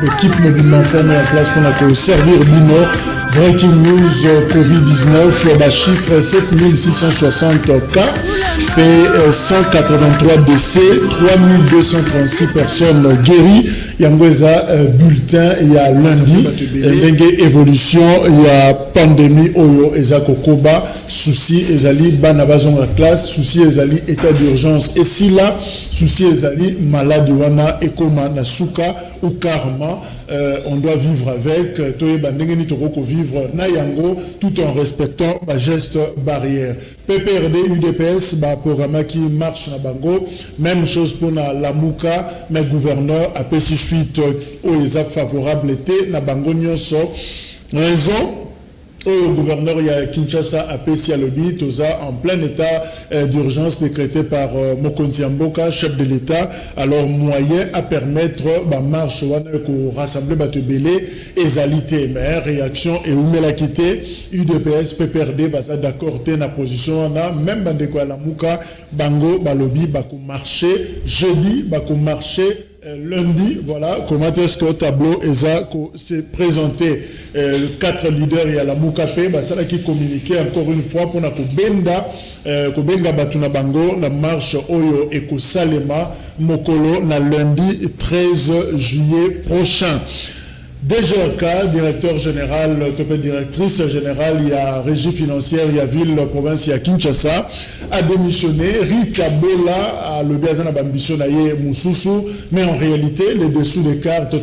l'équipe mobilement formée en place pour servir Bino. Breaking news Covid-19, chiffre 7660 cas et 183 décès, 3236 personnes guéries. Il y a un bulletin, il y a lundi, une évolution, il y a pandémie, oyo, ezako koba, souci, ezali, banabazon la classe, souci, ezali, état d'urgence. Et si là, souci, ezali, malade, wana, ekoma, nasuka, ou karma, on doit vivre avec, toye bandengeni toko vivre na yango, tout en respectant ma geste barrière. PPRD, UDPS, programme qui marche na bango, même chose pour la Lamuka, mais gouverneur a fait suite aux favorables été na bango nyonso. Raison au gouverneur il y a Kinshasa a payé le bit en plein état d'urgence décrété par Mokonzi Mboka, chef de l'État. Alors moyen à permettre marche pour rassembler Batebele ezalité mais réaction et oumela quitté UDPS PPRD basa d'accord té na position na même bande ko la muka bango balobi bako marcher jeudi bako marcher lundi, voilà, comment est-ce que le tableau s'est présenté. 4 leaders, il y a la Moukapé, ça qui communiquait encore une fois pour Kobenga Batuna Bango, la marche Oyo et Salema Mokolo, na lundi 13 juillet prochain. DGRK, directeur général, directrice générale, il y a régie financière, il y a ville, province, il y a Kinshasa, a démissionné. Rita Bola a le biazana bambition naie Moussoussou, mais en réalité, les dessous des cartes,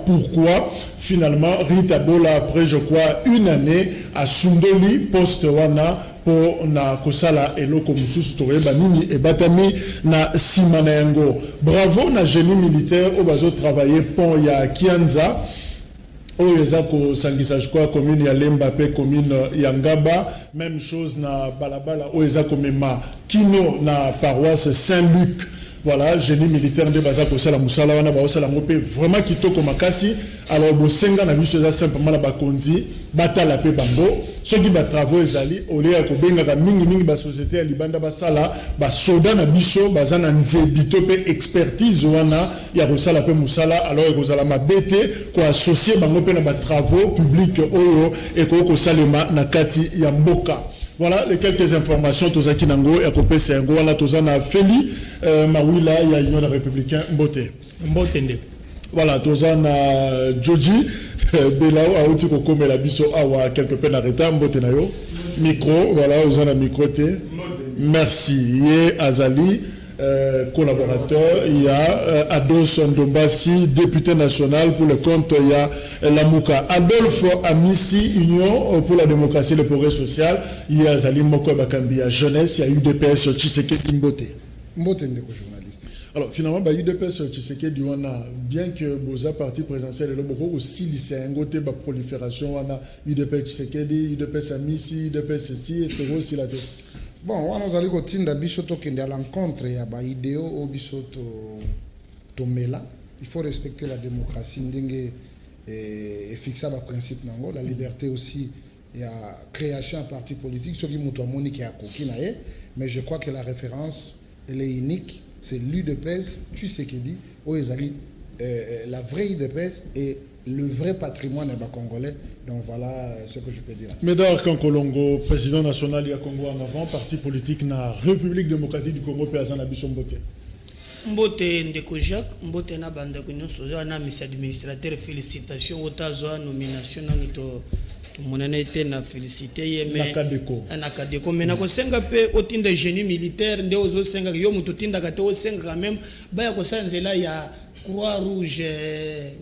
pourquoi finalement Rita Bola, après je crois une année, à Sundoli, post-wana, pour na kosala eloko mususu toyeba nini e batami na simanengo. Bravo na génie militaire au bazo travailler pont ya Kianza au ezako sangisa quoi commune ya Lembape commune ya Ngaba, même chose na balabala au ezako mema kino na paroisse Saint-Luc. Voilà, génie militaire de Bazako Sala Moussala, on a Baosala Mopé, vraiment qui toko makasi. Alors, Bosenga n'a vu ça simplement la Bakondi, Batala Pe Bambo, ceux qui bat travaux ezali, Olé Akobenga, Mingi ba société, Libanda Basala, Soda na Biso, Bazana Nzebito Pe expertise, Wana, Yarosala Pe Moussala, alors Ekozala ma BT, ko associé Bango Pe na ba travaux publics Oyo, et ko Salema Nakati Yamboka. Voilà les quelques informations. Tozaki Nango et à Kopé Sengo. Voilà Tozana Feli, Mawila, il y a Union des Républicains, Mbote. Voilà Tozana Joji, Belao, Aouti Koko, Melabiso, Awa, quelque peu d'arrêt, Mbote Nayo. Micro, voilà, Ozana Microte. Merci. Yé Azali. Collaborateur, il y a Ados Ndombasi, député national pour le compte, il y a Lamouka. Adolphe Amissi, Union pour la démocratie et le progrès social, il y a Zalim Moko Bakambi, à Jeunesse, il y a UDPS Tshisekedi Mbote. Mbote ndeko journaliste. Alors finalement, UDPS Tshisekedi, on a bien que Boza parti présidentiel et le Boko aussi lycée un côté prolifération, on a UDPS Tshisekedi, UDPS Amissi, UDPS ceci, est-ce que aussi la tête? Bon, on a dit que à l'encontre, il y a des idéaux au Tomela. Il faut respecter la démocratie et fixer le principe. La liberté aussi, il y a création d'un parti politique, ce qui est à Kokinae. Mais je crois que la référence, elle est unique. C'est l'UDPS, tu sais qu'il dit, la vraie UDPS et le vrai patrimoine est congolais. Donc voilà ce que je peux dire. Médard Kankolongo, président national du Congo en avant, parti politique na République démocratique du Congo, Péazan Abisson Mbote. Mbote Ndeko Jacques, Mbote na banda kunyo soza na mis administrateur félicitations au tazo nomination na mito monana été na félicité yeme na kadeko mais na ko senga pe otinda génie militaire nde ozo senga yo muto tinda kate o senga même baya ko sanzela ya Croix Rouge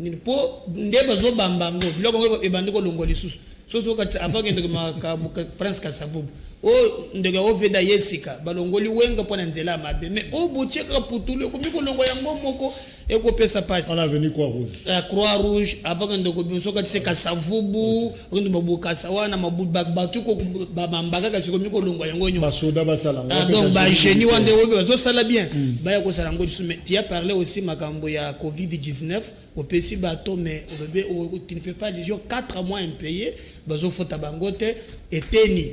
nipo ndeba zo bambango biloko ebandiko longo lisusu soso kati apakende ka prince Kasavubu o ndega o veda yesika balongoli wenga pona nzela mabe mais o bocheka putule ko miko longo yango moko e ko pesa passe on a venu Croix Rouge la Croix Rouge apakende ko biso kati se Kasavubu ndo mabuka sawana mabubatu ko bambaga kasi ko miko longo yango nyo basoda basala donc ba génie wande wo zo sala bien baya ko sala ngo mais tu as parlé aussi makambo ya Covid-19 au PC bateau mais tu ne fais pas déjà 4 mois impayés bazo fota bangote et teni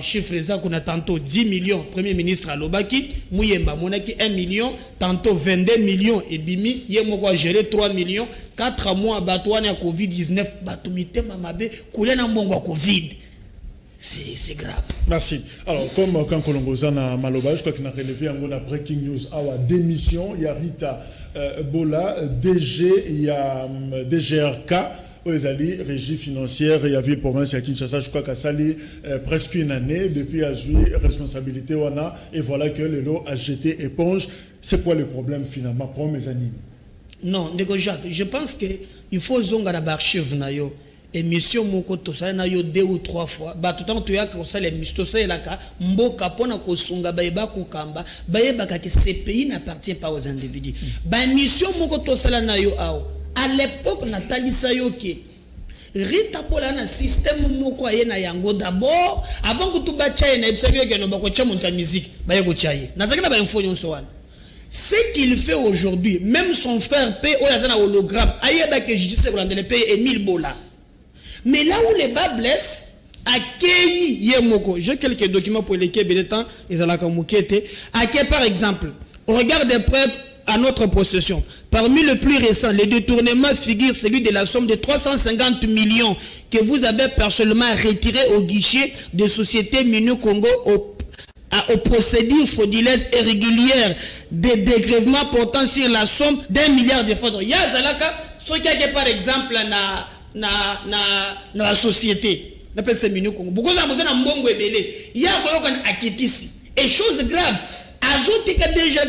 chiffre qu'on a tantôt 10 millions, Premier ministre à Lobaki, Mouyemba Monaki 1 million, tantôt 22 millions, et Bimi, Yemoko a géré 3 millions, 4 mois, Batouane à Covid-19, Batumite Mamabe, Koulen Mbongo Covid. C'est grave. Merci. Alors, comme quand Kolongoza na Maloba, je crois qu'on a relevé un breaking news. Awa démission, il y a Rita Bola, DG, il y a DGRK. Oezali, régie financière, il y a ville province à Kinshasa, je crois qu'à Sali, presque une année, depuis à jouer responsabilité Wana, et voilà que le lot a jeté éponge. C'est quoi le problème finalement pour mes amis? Non, Ndeko Jacques, je pense qu'il faut zonga na archive na yo. Émission moko tosala na yo 2 ou 3 fois. Ba tout temps tu ya ko sala émission tosala la ka mboka pona ko sunga ba ko kamba, ba ka que ce pays n'appartient pas aux individus. Ba émission moko tosala na yo ao. À l'époque, Nathalie Sayoki, Rita Bola na système moko ayena yango d'abord avant que tout bachaye na ebsayo ke no bakocha monta musique ba yeko chaye. Nazaka ba info nyonso wana. Ce qu'il fait aujourd'hui, même son frère P o yazana hologramme, ayeba que justice ko landele P Émile Bola. Mais là où les bas blessent Akei Yemoko, j'ai quelques documents pour lesquels il est temps ils ont la kamukete. Akei par exemple, au regard des preuves à notre possession. Parmi les plus récents, les détournements figurent celui de la somme de 350 millions que vous avez personnellement retiré au guichet des sociétés Minu Congo aux procédures frauduleuses et régulières des dégrèvements portant sur la somme d'1 milliard de francs. Il y a Zalaka, ce qui a par exemple la société. On appelle ça Minu Congo. Beaucoup de gens ont mbongo ebele. Il y a un akitisi. Et chose grave, ajoute que déjà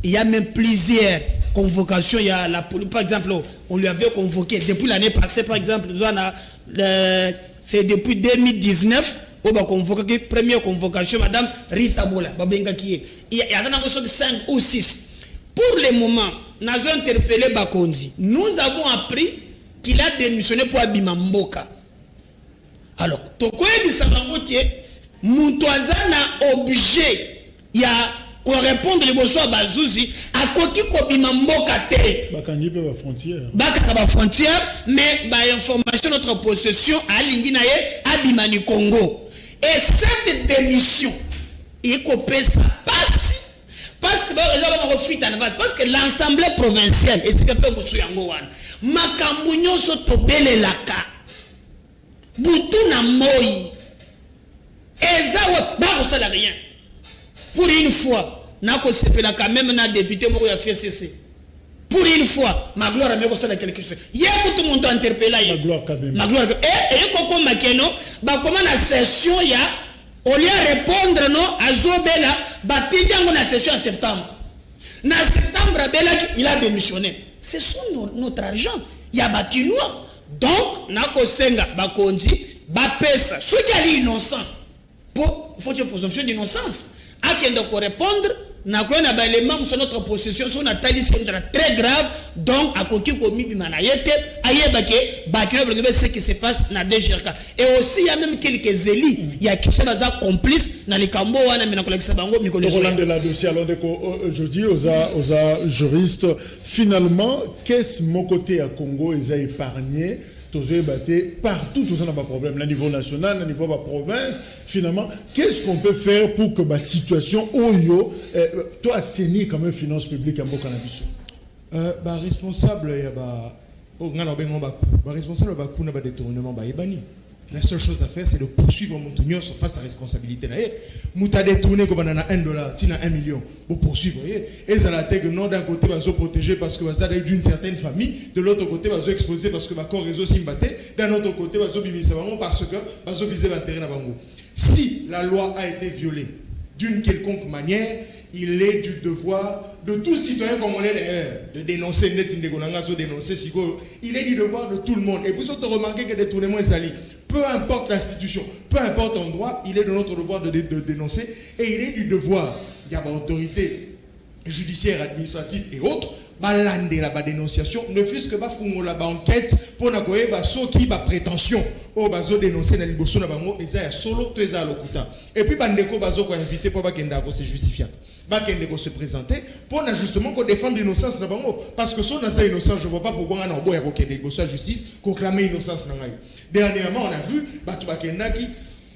il y a même plusieurs convocations. Il y a la police, par exemple, on lui avait convoqué depuis l'année passée, par exemple, c'est depuis 2019, on a convoqué première convocation, Madame Rita Bola, il y a 5 ou 6. Pour le moment, nous avons interpellé Bakonzi. Nous avons appris qu'il a démissionné pour Abima Mboka. Alors, Tokoye Bisabango qui est Moutouazana objet, il y a qu'on répondre les besoins à Bazouzi, à Koki Kobima Mboka te. Bakangi pe ba frontière. Bakanga ba frontière, mais ba information notre possession à Linginaye, à Bimani Congo. Et cette démission, il copie ça passe. Parce que l'Assemblée provinciale, et c'est que peu Moussou Yangowan, Makambunyo Sotobele Laka, Boutuna Moï. Et ça, ne rien. Pour une fois, quand même un député qui a fait cesser. Pour une fois, ma gloire a mis quelque chose. Il y a tout le monde interpellé. Ma gloire quand même. Ma gloire. Et Koko Makeno, comment la session, il y a, au lieu de répondre non, à Zobela, la session en septembre. En septembre, il a démissionné. C'est notre argent. Il y a Bakinois. Donc, Nako Senga, Bakonzi, Bapesa, ceux qui sont innocents. Il faut une présomption d'innocence. À qui doit répondre, les membres de notre possession sont très grave. Donc, à quoi commis Bimanayete, ce qui se passe dans des DGRK. Et aussi, il y a même quelques élites. Il y a qui sont complices dans les Cambo, dans les Roland de la dossier, alors aujourd'hui, aux juristes, finalement, qu'est-ce que mon côté à Congo, ils ont épargné? Partout, tout ça n'a pas de problème. À niveau national, à niveau de la province, finalement, qu'est-ce qu'on peut faire pour que la situation, toi, assainir quand même finance publique en cannabis? Responsable, responsable, détournement, la seule chose à faire, c'est de poursuivre Montagnon face à responsabilité. Mouta détourné comme on a $1, tina 1 million. Pour poursuivre, et ça la tête non d'un côté va se protéger parce que va d'une certaine famille, de l'autre côté va se exposer parce que va corps réseau s'imbatter, d'un autre côté va se bimisa parce que va se viser l'intérêt na bango. Si la loi a été violée d'une quelconque manière, il est du devoir de tout citoyen congolais de dénoncer, il est du devoir de tout le monde. Et puis surtout remarquer que détournement est sali. Peu importe l'institution, peu importe l'endroit, il est de notre devoir de dénoncer. Et il est du devoir, il y a l'autorité judiciaire, administrative et autres, balande la dénonciation ne fût-ce que ba fungola ba enquête pour na koyeba soki ba prétention o bazo dénoncer na liboso na bango eza ya solo to eza lokuta et puis bandeko bazo ko inviter pour ba kenda ko se justifier ba kende ko se présenter pour na justement ko défendre l'innocence na bango parce que so na sa innocence je vois pas pourquoi na boya ko kende ko sa justice ko clamer innocence na ngai. Dernièrement on a vu batu ba kenda qui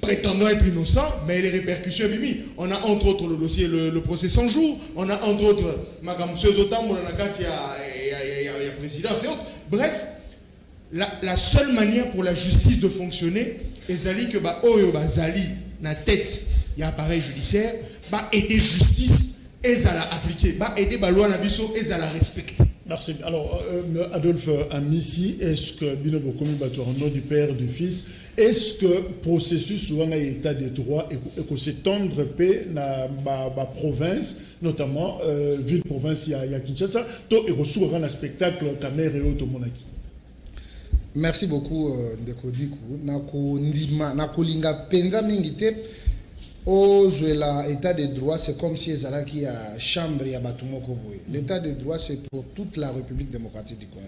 prétendant être innocent, mais les répercussions mimi. On a entre autres le dossier, le procès 100 jours. On a entre autres Magamousseuse Otam, il y a présidence et autres. Bref, la seule manière pour la justice de fonctionner, c'est que Oyo Bazali, na tête, il y a appareil judiciaire, aider justice, et à la appliquer, aider la loi Nabiso, et à la respecter. Merci. Alors, Adolphe Amissi, est-ce que Bino Bokomi Bato, au nom du père, du fils, est-ce que processus souvent état de droit et que s'étendre dans la province, notamment ville province il y a Kinshasa, to et ressources un spectacle caméra et auto monaki. Merci beaucoup Ndeko Diku. Nako linga penza mingite au l'état de droit c'est comme si ezala qui a chambre ya batumoko boy. L'état de droit c'est pour toute la République démocratique du Congo.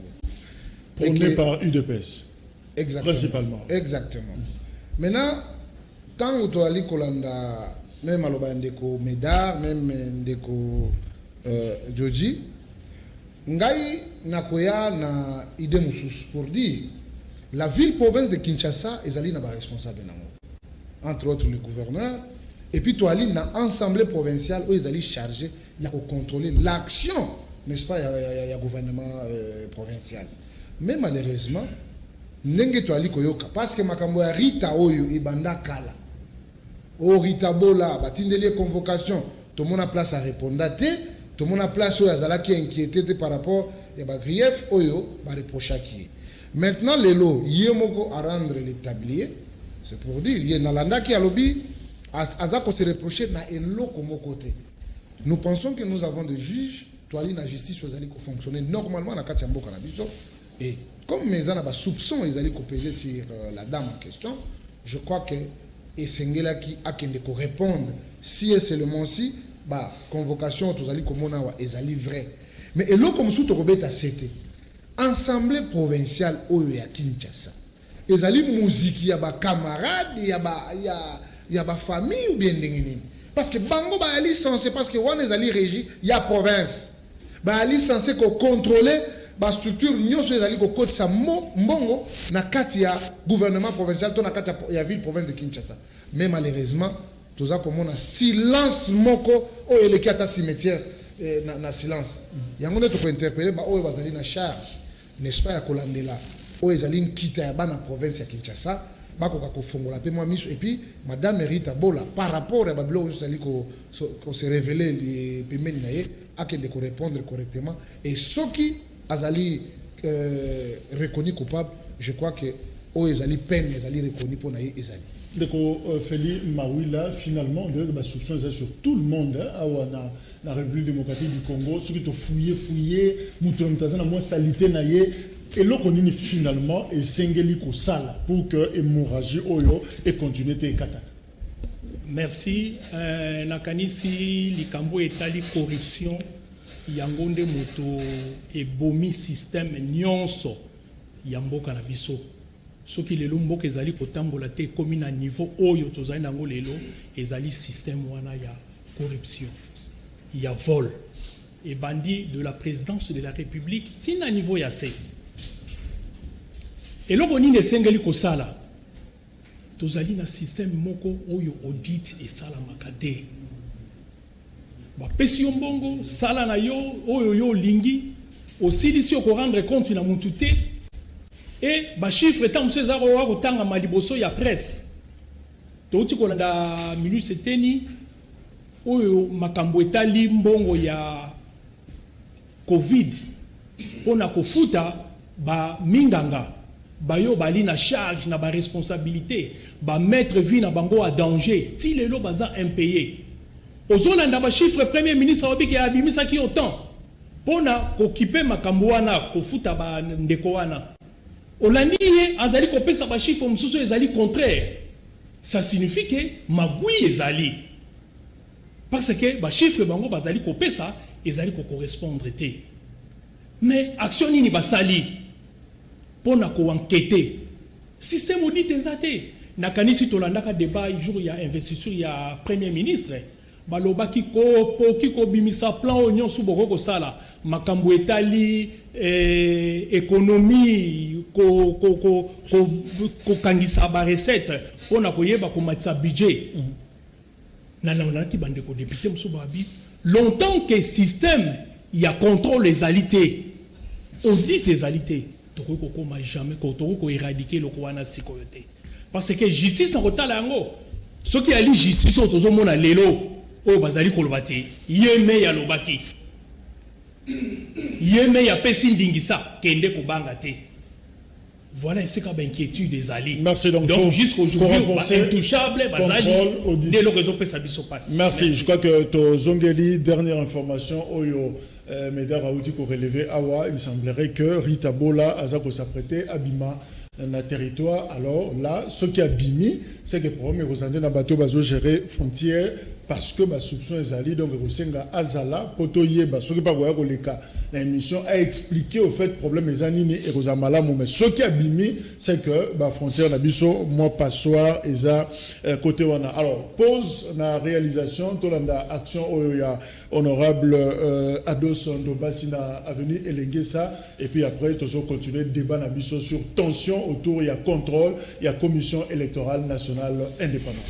Prôné par UDPS. Exactement. Principalement. Exactement. Maintenant, tant que tu as Kolanda, même à Ndeko Médard, même Ndeko Joji, Ngai Nakoya na idée moussous pour dire la ville-province de Kinshasa est allée na responsable entre autres le gouverneur et puis tu as na assemblée provinciale où ils allaient charger il y a contrôler l'action n'est-ce pas il y a gouvernement provincial mais malheureusement ndenge to ali koyoka parce que makambo ya Rita oyo ibanda kala o Rita bola batindeli convocation tout le monde a place à répondre tout le monde a place oyo azala qui inquiété par rapport ya ba grief oyo ba reprocher qui maintenant lelo yemoko à rendre l'établier c'est pour dire il y a nalanda qui a lobby azako se reprocher na eloko mo côté nous pensons que nous avons des juges to ali na justice ozali ko fonctionner normalement na kati ya mboka na biso et comme mes soupçons ils allaient peser sur la dame en question, je crois que Essengela qui a qu'à répondre si c'est le si bah convocation tous allez comme on a ezali vrai mais et là comme sous Robert a cité assemblée provinciale au ya Kinshasa ezali musique ya ba camarades ya ba famille ou bien ndengini parce que bango ba ali censé parce que on ezali régi ya province ba ali censé ko contrôler la structure nyonso ezali ko kotisa mbongo na kati ya gouvernement provincial to na kati ya ville province de Kinshasa mais malheureusement toza komona silence moko o eleki ata cimetière na silence yango nde to interpeller ba oyo bazali na charge n'est-ce pas ya kolandela o ezali nkita ya bana province ya Kinshasa bakoka kofongola pe mwa miso et puis madame Rita Bola par rapport à bablo ezali ko se révéler les pemeni na ye akende ko répondre correctement et soki azali reconnu coupable, je crois que ezali peine ezali reconnu pour naïe ezali. Donc Feli Mawila finalement de soupçon sur tout le monde dans la République démocratique du Congo, ceux qui ont fouillé mutontaza na moins salité naïe et l'okonini finalement et sengeli ko sala pour que hémorragie oyo et continuer te kata. Merci nakanisi likambo etali corruption yangonde moto et bomi système nyonso yamboka na biso soki lelo mboka ezali kotambola te komi na niveau oyo tozali nango lelo ezali système wana ya corruption ya vol et bandit de la présidence de la République tina niveau ya se eloko nini esengeli kosala tozali na système moko oyo audit esalamaka te bapesi yo mbongo sala na yo oyo yo lingi osilisi oko rendre compte na mutu te et bachiffre etant mosu eza kowa kotangama liboso ya presse touti kolanda minute eteni oyo makambo etali mbongo ya covid mpona kofuta baminganga bayo bali na charge na baresponsabilité bamettre vie na bango a danger ti lelo baza impayé ozolanda ba chiffre premier ministre obiki abimisa ki autant pona kokipe makambo wana kofuta ba ndeko wana olandi ye azali kopesa ba chiffre mususu ezali contraire ça signifie que magui ezali parce que ba chiffre bango bazali kopesa ezali ko correspondre te Mais action nini basali pour na ko enquêter. Système audit ezate. Na kanisi tolandaka débat jour il y a investiture il y a premier ministre. Balobaki ko bimisa plan oignon sous boko sala makambo etali économie ko kangisa ba recette pona ko yeba ko matsa budget na ki bande ko député musubabi longtemps que système il y a contrôle les alités audit les alités to ko jamais ko éradiquer le koana sécurité parce que justice na kotala yango ce qui a li justice otozo mona lelo o bazali kolobati yeme ya lobaki yeme ya pesi ndingisa kende kubanga te. Voilà ce qu'a inquiétude des alliés. Merci donc jusqu'aujourd'hui intouchable bazali dès l'occasion peut s'abisso passe. Merci, je crois que to zongeli dernière information oyo Médard Aouti ko relever awa il semblerait que Rita Bola azako s'apprêter à Bima dans le territoire. Alors là, ce qui a bimi, c'est que pour moi, les bateaux bazo gérer frontières parce que ma soupçon est allé donc Rosenga Azala potoye ce qui pas voir le cas. L'émission a expliqué au fait problème les anini et Rosamala mais ce qui a bimi, c'est que la frontière nabiso moi passoire et ça côté wana. Alors pause la réalisation tolanda action oya honorable Ados Ndombasi na avenue Elengesa et puis après toujours continuer le débat nabiso sur tension autour il y a contrôle, il y a commission électorale nationale indépendante.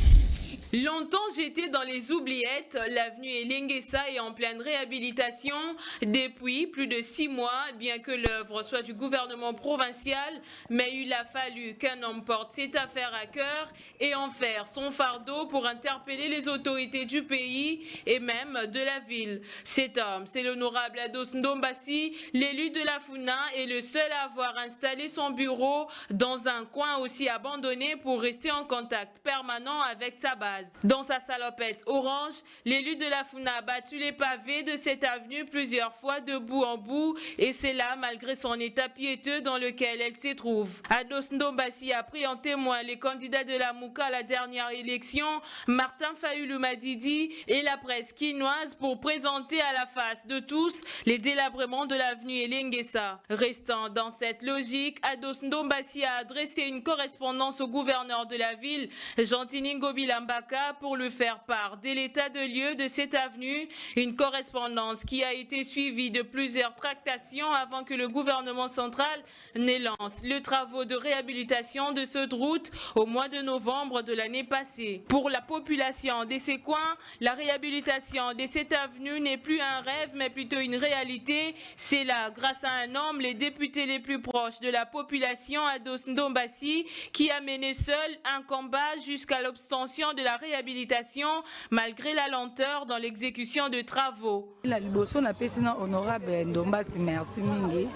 Longtemps j'étais dans les oubliettes, l'avenue Elengesa est en pleine réhabilitation depuis plus de 6 mois, bien que l'œuvre soit du gouvernement provincial, mais il a fallu qu'un homme porte cette affaire à cœur et en faire son fardeau pour interpeller les autorités du pays et même de la ville. Cet homme, c'est l'honorable Ados Ndombasi, l'élu de la Funa et le seul à avoir installé son bureau dans un coin aussi abandonné pour rester en contact permanent avec sa base. Dans sa salopette orange, l'élu de la Funa a battu les pavés de cette avenue plusieurs fois de bout en bout et c'est là malgré son état piéteux dans lequel elle se trouve. Ados Ndombasi a pris en témoin les candidats de la Mouka à la dernière élection, Martin Fayulu Madidi et la presse quinoise pour présenter à la face de tous les délabrements de l'avenue Elengesa. Restant dans cette logique, Ados Ndombasi a adressé une correspondance au gouverneur de la ville, Jean-Tiningo Bilambaka, pour lui faire part de l'état de lieu de cette avenue, une correspondance qui a été suivie de plusieurs tractations avant que le gouvernement central ne lance les travaux de réhabilitation de cette route au mois de novembre de l'année passée. Pour la population de ces coins, la réhabilitation de cette avenue n'est plus un rêve mais plutôt une réalité. C'est là, grâce à un homme, les députés les plus proches de la population, Ados Ndombasi, qui a mené seul un combat jusqu'à l'obtention de la réhabilitation malgré la lenteur dans l'exécution de travaux. La liboso na pesina honorable Ndombasi merci mingi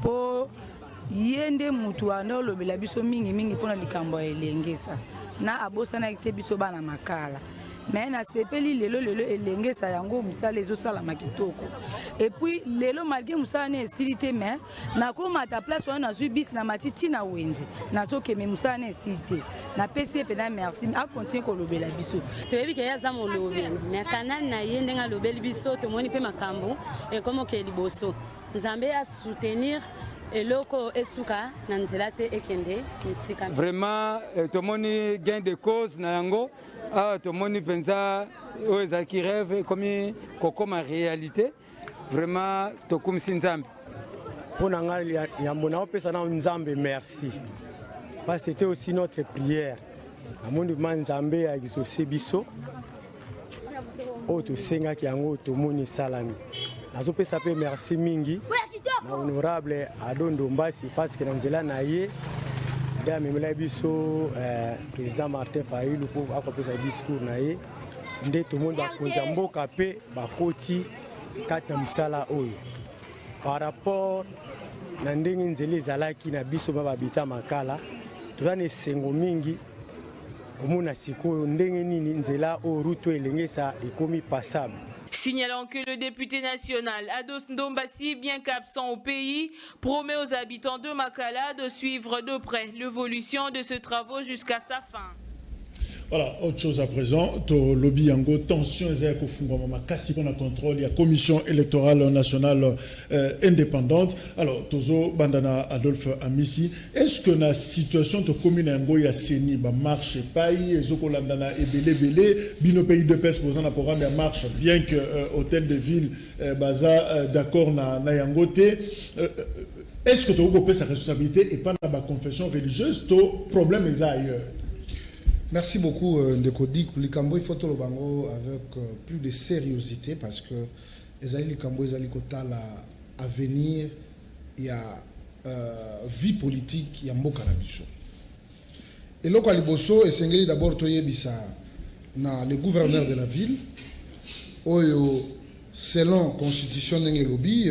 po yende mutu ando lobela biso mingi pona likambo Elengesa na abosana ite biso bana makala mais na sepeli lelo Elengesa yango musala ezosala makitoko et puis lelo malgré musala ne silité mais na koma ta place on a zubis na matiti na wenzi na soke me musala ne silité na pesi pena merci a continuer ko lobela biso to yebi ke ya zamo lobela mais kanani na yende nga lobeli biso to moni pe makambo et comme ke liboso Nzambe a soutenir eloko esuka na nzela te ekende misika vraiment to moni gain de cause na yango to moni penza o ezaki rêve comme kokoma réalité vraiment to kumisi Nzambe pona ngali ya mona opesa na Nzambe merci parce que c'était aussi notre prière amondi man Nzambe ya exaucer biso o to senga ki yango to moni salami nazopesa pe merci mingi na honorable Ados Ndombasi parce que nanzela na ye da memela biso président Martin Fayulu pour akopesa discours na ye nde to monde akonza mboka pe bakoti kata msala oyo par rapport na ndenge nzela ezalaki na biso babita makala tozana esengo mingi komona sikoyo ndenge nini nzela o route Elengesa ekomi passable. Signalant que le député national Ados Ndombasi, bien qu'absent au pays, promet aux habitants de Makala de suivre de près l'évolution de ce travaux jusqu'à sa fin. Voilà, autre chose à présent, to lobby yango tension ezaya kofungwa makasi pour le contrôle, il y a commission électorale nationale indépendante. Alors tozo bandana Adolphe Amissi, est-ce que la situation de commune yango ya seni ba marche payi ezoko landana ebele bino pays de pes posant la programme ya marche bien que hôtel de ville baza d'accord na yango te. Est-ce que tu as sa responsabilité et pas dans la confession religieuse, ton problème est ailleurs? Merci beaucoup, Ndekodi. Likambo, il faut tout le bango avec plus de sérieuxité parce que les Likambo, les Alikota, l'avenir, il y a vie politique, il y a Mboka Nabiso. Et là, Kaliboso, et Sengeli d'abord, le gouverneur de la ville, selon la constitution de lobby,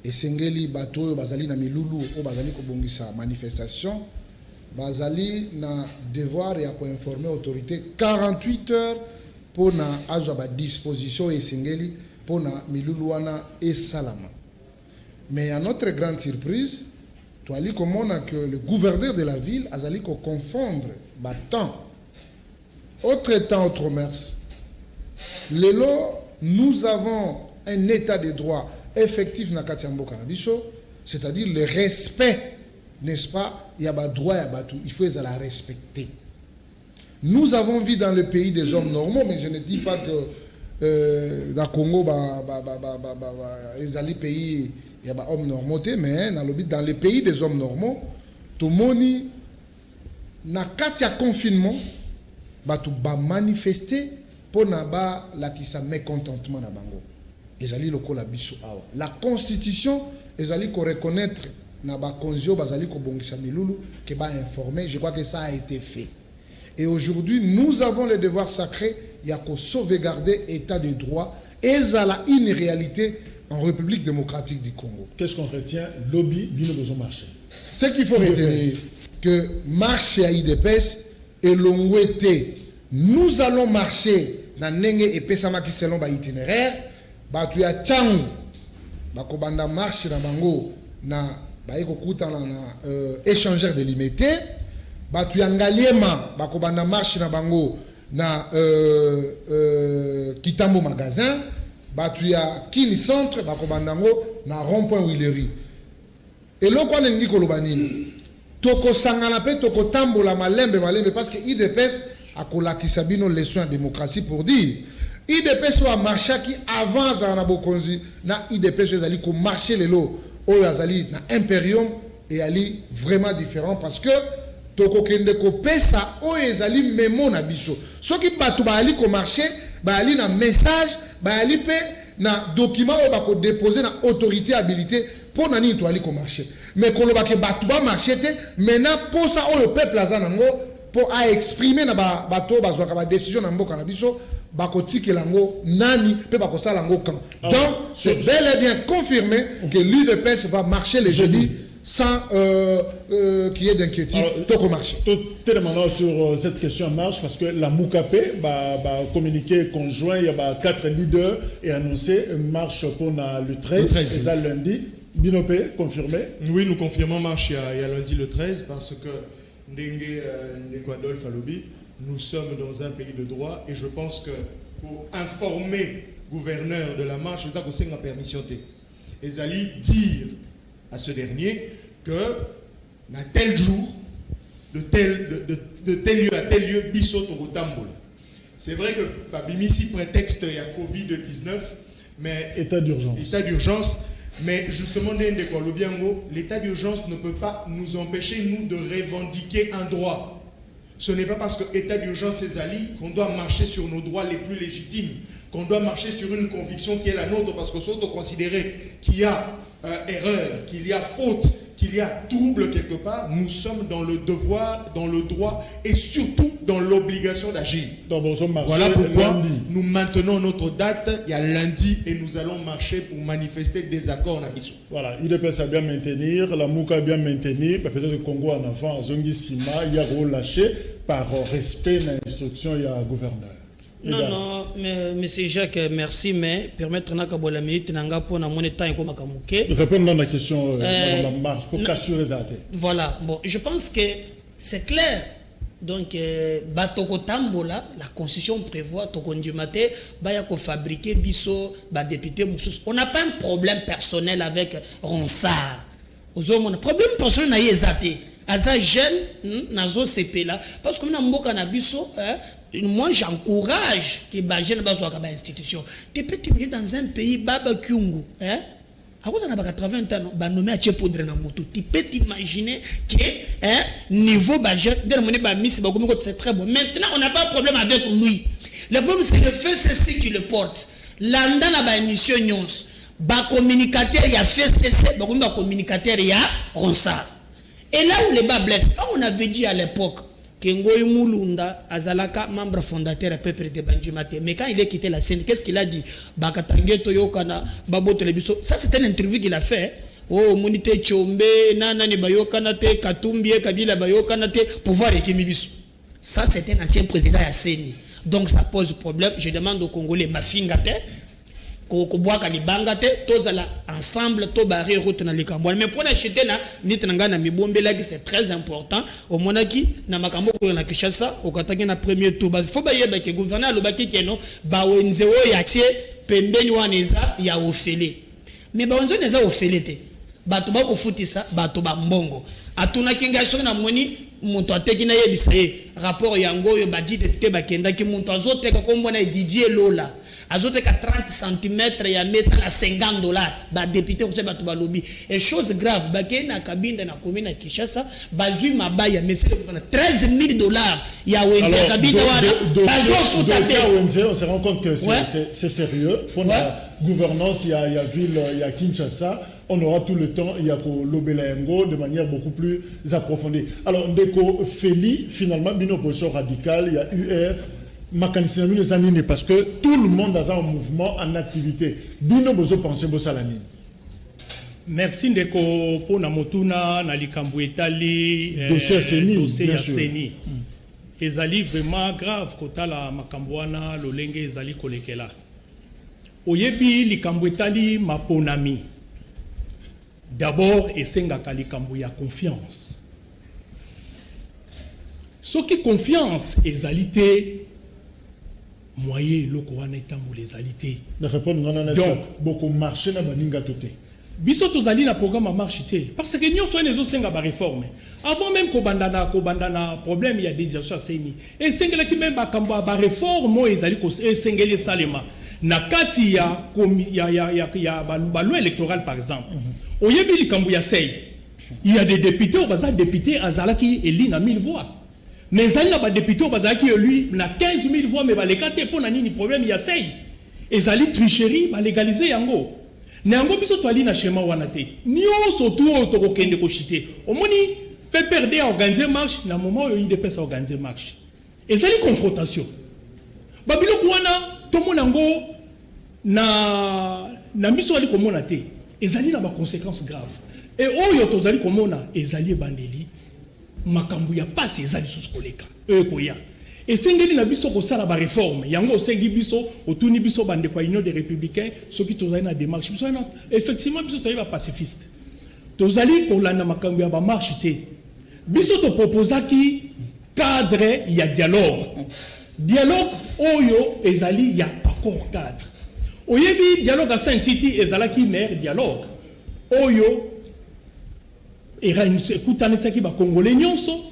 et Sengeli Bato, Bazali na Milulu, ou Bazali Kobongisa manifestation, Bazali na devoir et à informer l'autorité 48 heures pour na à disposition et Sengeli pour na Miluluana et Salama. Mais à notre grande surprise, tu as dit comment que le gouverneur de la ville a dit qu'on confondre temps. Autre temps, autre mers. Lélo, nous avons un état de droit effectif na Katiambo Kanabiso, c'est-à-dire le respect, n'est-ce pas? Il y a des droits, il faut les respecter. Nous avons vu dans le pays des hommes normaux, mais je ne dis pas que dans le Congo, les pays, il y a des hommes normaux, mais dans le pays des hommes normaux, tout le monde, dans le confinement, tout va manifester pour la mécontentement. La Constitution, ils allaient reconnaître je crois que ça a été fait. Et aujourd'hui, nous avons le devoir sacré, il y a qu'à sauvegarder l'état de droit et ça a une réalité en République démocratique du Congo. Qu'est-ce qu'on retient? Lobby, bien besoin marché. Ce qu'il faut retenir, que marcher à IDPS et l'ongouété, nous allons marcher dans Nenge et Pesamaki selon l'itinéraire, tu as Tchang, Bakobanda marche dans Bango, na échangeur de limité, tu as Ngaliema, Bakobanda marche dans Bango, na Kitambo magasin, tu as Kini centre, Bakobandango, na rond-point Willery. Et là, quand on dit que toko sanganape, toko tambo la malembe, parce que IDPS a kolaki sabino leçon de démocratie pour dire IDPS a marché qui avance à Nabokonzi, na IDPS a ko marché les lots, ou azali na Imperium et ali vraiment différent parce que toko kende ko pesa o ezali memo na biso. Ce qui batu ba ali ko marché, ba ali na message, ba ali pe na document o ba ko déposer na autorité habilité pour nani to ali ko marché. Mais ko lo ba ke batu ba marché te, maintenant pour ça o le peuple azanango pour à exprimer na bato ba zoka ba décision na mboka na biso ba ko tikelango nani pe ba ko salango kan. Donc c'est bel et bien confirmé que l'UDPS va marcher le jeudi sans qu'il y ait d'inquiétude. Toko marché. Tellement sur cette question marche parce que la Moukapé va communiquer conjoint, il y a 4 leaders et annoncé une marche pour le 13, c'est ça lundi. Binopé, confirmé? Oui, nous confirmons marche il y a lundi le 13 parce que Ndenge Adolphe Alobi, nous sommes dans un pays de droit et je pense que pour informer le gouverneur de la marche, c'est ça que c'est la permission. Et allez dire à ce dernier que à tel jour, de tel lieu à tel lieu, Bissot au Tambola. C'est vrai que Babimisi prétexte il y a Covid-19, mais état d'urgence. Mais justement, l'état d'urgence ne peut pas nous empêcher, nous, de revendiquer un droit. Ce n'est pas parce que l'état d'urgence est ali qu'on doit marcher sur nos droits les plus légitimes, qu'on doit marcher sur une conviction qui est la nôtre, parce que surtout considérer qu'il y a erreur, qu'il y a faute, qu'il y a trouble quelque part, nous sommes dans le devoir, dans le droit et surtout dans l'obligation d'agir. Voilà pourquoi nous maintenons notre date, il y a lundi, et nous allons marcher pour manifester le désaccord. Voilà, IDPS a bien maintenir, la Mouka a bien maintenir, peut-être que le Congo en avant, Zongi Sima, il y a relâché par respect de l'instruction, il y a un gouverneur. Non, mais monsieur Jacques, merci, mais permettre à la minute pour mon état comme répondre à la question de la marche pour qu'assurer ça. Voilà, bon, je pense que c'est clair Donc, batoko tambola, la constitution prévoit tokondimate baya ko fabriquer biso ba député moussous. On n'a pas un problème personnel avec Ronsard. On a problème personnel na yezate. Aza jeune nazo CP là parce que na mboka na biso moi j'encourage que ba jeune bazo ka ba institution. Tu peux t'imaginer dans un pays baba kyungu à cause de 80 ans, bah nommé à Tchepoudre na moto. Tu peux t'imaginer que niveau budget, c'est très bon. Maintenant, on n'a pas de problème avec lui. Le problème c'est le FCC qui le porte. L'anda na ba émission nyons, ba communicateur il y a FCC, ba communicateur il y a Ronsard. Et là où les bas blessent, on avait dit à l'époque que Ngoyi Mulunda azalaka membre fondateur à peuple de Bandjimate. Mais quand il a quitté la scène, qu'est-ce qu'il a dit? Bakatange Toyokana, Babo Telebiso. Ça c'était une interview qu'il a fait. Oh, Monite Chombe, Nanani Bayokanate, Katumbi, Kabila Bayokanate, pouvoir ekimibiso. Ça c'était un ancien président à Seni. Donc ça pose problème. Je demande aux Congolais, Mafingate, Koboaka Libangate, tous ensemble, tous barrés route dans les Cambouans. Mais pour acheter na nitanga na mibombe là c'est très important. Au monaki na makambo ko na Kinshasa, au kataki na premier tour. Il faut bailler que gouverneur lobaki keno ba wenzeo yatie pembeni waneza ya ofele. Mais ba wenzeo neza ofele te. Bato ba ko futisa, bato ba mbongo. Atuna kinga so na moni muntu ateki na yebisa rapport yango yo badite te bakenda ki muntu azote ko mbona Didier Lola. Ajoute qu'à 30 cm, il y a $50, bah député au Sénat de lobby. Et chose grave, bah qu'il na cabine dans la commune à Kinshasa, bah zui ma baille, mais c'est $13,000. Il y a une cabine on se rend compte que c'est sérieux. Pour la gouvernance, il y a ville, il y a Kinshasa. On aura tout le temps, il y a pour l'Obelayengo de manière beaucoup plus approfondie. Alors, Ndeko Feli, finalement, une opposition radicale, il y a UR. Parce que tout le monde a un mouvement en activité. D'où nous besoin penser à la mine. Merci Ndeko pour Namotuna, Nalikambu Etali, dossier Seni. Ezali vraiment grave kota la Makambouana, Lolenge Ezali Kolekela. Oyebi Likambu Etali Maponami. D'abord, Esengaka Likambu ya confiance. Ce qui confiance, Ezalité. Moyen loko wana etambo les alités. Donc beaucoup marché na baninga toté. Biso tozali na programme marche té parce que nous soyons les senga ba réforme. Avant même ko bandana problème il y a des actions seni. Et sengela ki même ba kamba ba réforme ezali ko sengele salema. Na kati ya ba loi électorale par exemple. Oyebi likambu ya sei. Il y a des députés baza député azalaki eli na 1000 voix. Mais il y a des députés qui lui na 15 000 voix mais les quatre pour nani problème il y a sei et zali tricherie ba légaliser yango nango biso to ali na schéma wana te nyoso to to kende ko chité omoni PPRD organiser marche na moment où il dépêche organiser marche et zali confrontation babilo wana to monango na biso ali ko mona te et zali na ba conséquences graves et oyo to zali ko mona et zali bandeli makambu ya passe ezali sous koleka koya esengeli na biso ko sala ba réforme yango osengi biso otuni biso bande kwa union des républicains ceux qui tozali na démarche biso na effectivement biso toyeba pacifiste tozali kolanda makambu ya ba marche te biso to proposaki cadre ya dialogue oyo ezali ya accord cadre oyebi dialogue à Saint-Titi ezalaki maire dialogue oyo ekutanaki bakongole nyonso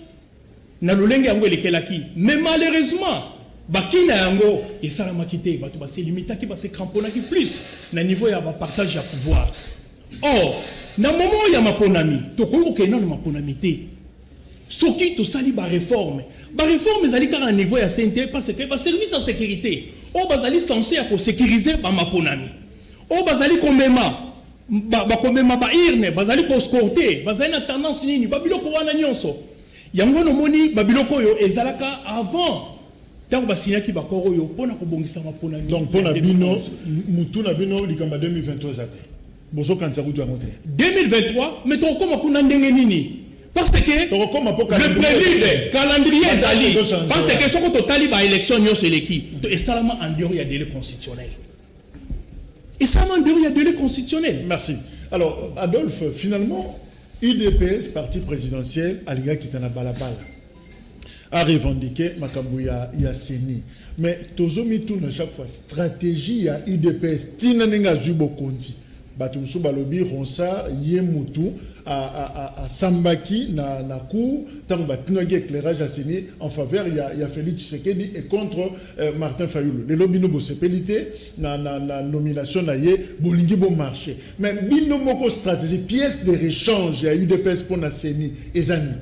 na lolenge yango elekelaki mais malheureusement bakina yango esalamaki te bato baselimitaki basekramponaki plus na niveau ya bapartage ya pouvoir. Or na moment ya maponami tokoki kokenda na maponami te soki tosali baréforme ezali kaka na niveau ya CNT parce que baservice ya sécurité oyo bazali censé ya kosécuriser bamaponami oyo bazali komema bakomema bairne bazali koskorte bazali na tendance nini babiloko wana nyonso yango nomoni babiloko oyo ezalaka avant tango basinyaki bakoro oyo mpona kobongisa mapona donc mpona bino mutu na bino likamba 2023 zate bozokanisa kutu yango te 2023 mais tokokoma kuna ndenge nini parce que le prévu calendrier ezali parce que soko totali ba élection nyonso eleki esalama en dehors ya délai constitutionnel. Et ça m'a donné un délai constitutionnel. Merci. Alors, Adolphe, finalement, UDPS, parti présidentiel, Aliga qui est en balabala. a revendiqué makambo ya Seni. Mais tozomi tout à chaque fois stratégie ya UDPS tina nenga zubo konti. Batumsu balobi ronsa yemutu a Sambaki na cour tant batinogi éclairage à Seni en faveur ya Félix Tshisekedi et contre Martin Fayulu. Le lobby no bosepelité na nomination na ye bolingi bon marché. Mais bino moko stratégie pièce de rechange ya UDPS pour na Seni ezani.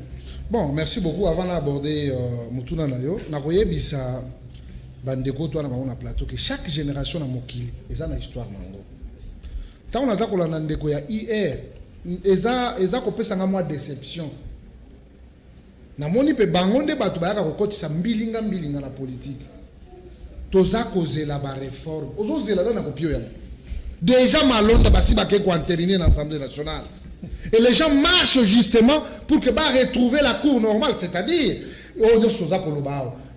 Bon, merci beaucoup. Avant d'aborder Mutuna Nayo, Nakoye Bisa Bandeko toi na plateau que chaque génération na mokili eza na histoire nango. Tant on a ça ko landa ndeko ya IR eza ko pesa nga moi déception. Na moni pe bangonde batu ba ka ko kotisa mbilinga na politique. Toza kozela ba réforme. Ozo zela na ko pio ya. Déjà malonda basi ba ke ko entériner dans l'Assemblée nationale. Et les gens marchent justement pour que bah retrouver la cour normale, c'est-à-dire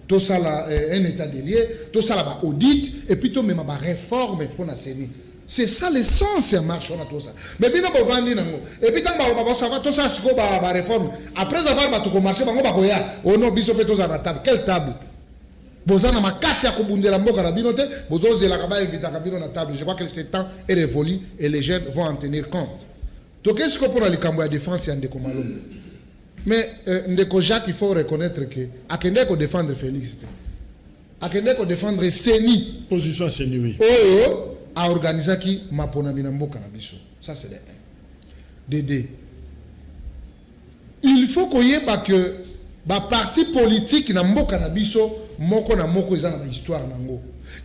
tout ça là un état des lieux, tout ça là audit et puis tout même bah réforme pour la CENI. C'est ça l'essence de marche on a tout ça. Mais bien on va venir et puis tant bah ça va tout ça c'est quoi bah réforme. Après avoir bah tout marché bah on va koya. Oh non biso peto za na table. Quelle table? Bozana makasi ya kobundela mboka na binote, bozoze la kabaya ngita kabino na table. Je crois que ce temps est révolu et les jeunes vont en tenir compte. Donc, qu'est-ce qu'on peut aller à défense et Ndeko Malone? Mais Ndeko Jacques, il faut reconnaître que Akendeko défendre Félix, Akendeko défendre Seni. Position Seni, oui. Oh, a organisé qui Mapona Minambo Kanabiso. Ça, c'est des D. Il faut qu'on y ait que les partis politiques Nambo Kanabiso, Moko na Moko, ils ont une histoire.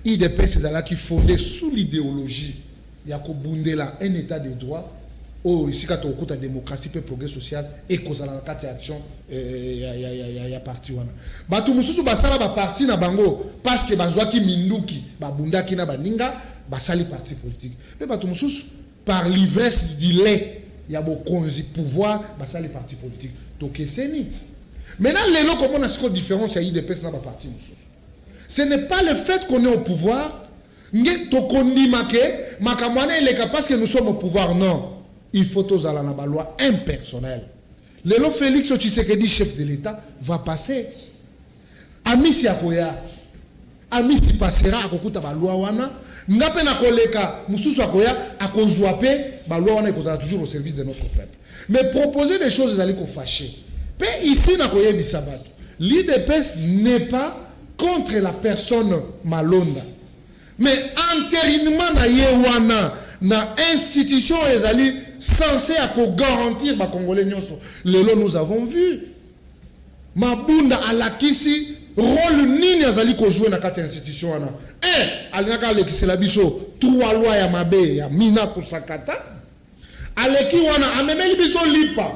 IDP, c'est là qui fondait sous l'idéologie. Yako Bundela, un état de droit. Oh, ici, quand on écoute la démocratie, le progrès social, et qu'on a la carte d'action, il y a parti. Batu mususu basala ba parti na bango parce que bazwaki minduki, ba bundaki na baninga, basali parti politique. Mais batu mususu par l'ivresse du lait, il y a beaucoup de pouvoir, basali parti politique. Donc c'est ni. Maintenant, les lots comment on a ce différence il y a IDPS na ba parti mususu. Ce n'est pas le fait qu'on est au pouvoir, nge tokondi make makamwana il est parce que nous sommes au pouvoir non. Il faut tous aller dans la loi impersonnelle. Le lot Félix Tshisekedi, chef de l'État, va passer. Amisi Akoya, Amisi passera à Kokuta la loi wana. Ngape na koleka, Mususu Akoya, à Kozouape, la loi wana est toujours au service de notre peuple. Mais proposer des choses, ils allaient qu'on fâcher. Mais ici, Nakoye Bisabat, l'IDPS n'est pas contre la personne Malonda. Mais entérinement na yewana, na institution ezali censé à garantir les Congolais. Lelo nous avons vu. Mabunda alakisi rôle nini azali ko jouer na kati institution wana. Alinaka alekisi la biso 3 lois ya mabe ya mina kusakata. Aleki wana amemeli biso lipa.